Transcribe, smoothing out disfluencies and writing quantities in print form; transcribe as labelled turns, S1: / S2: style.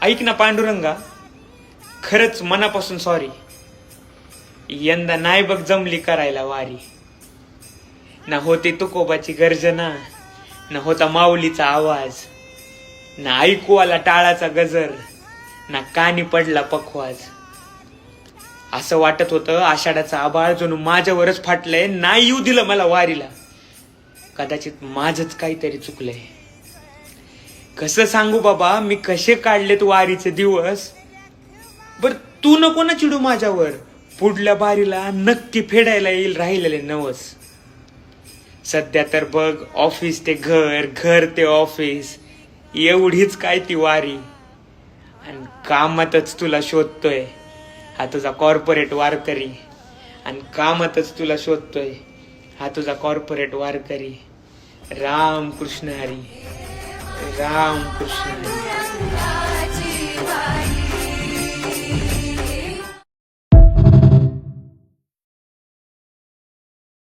S1: ऐक ना पांडुरंगा, खरंच मनापासून सॉरी. यंदा नाही बघ जमली करायला वारी. ना होती तुकोबाची गर्जना, ना होता माऊलीचा आवाज, ना ऐकू आला टाळाचा गजर, ना कानी पडला पखवाज. असं वाटत होतं आषाढाचा आभाळ जणू माझ्यावरच फाटलंय, नाही येऊ दिलं मला वारीला. कदाचित माझच काहीतरी चुकलंय. कसं सांगू बाबा मी कसे काढलेत वारीचे दिवस. बर तू नको ना चिडू माझ्यावर, पुढल्या बारीला नक्की फेडायला येईल राहिलेले नवस. सध्या तर बघ ऑफिस ते घर, घर ते ऑफिस, एवढीच काय ती वारी. आणि कामातच तुला शोधतोय हा तुझा कॉर्पोरेट वारकरी. आणि कामातच तुला शोधतोय हा तुझा कॉर्पोरेट वारकरी. राम कृष्ण हरी, राम कृष्ण हरी.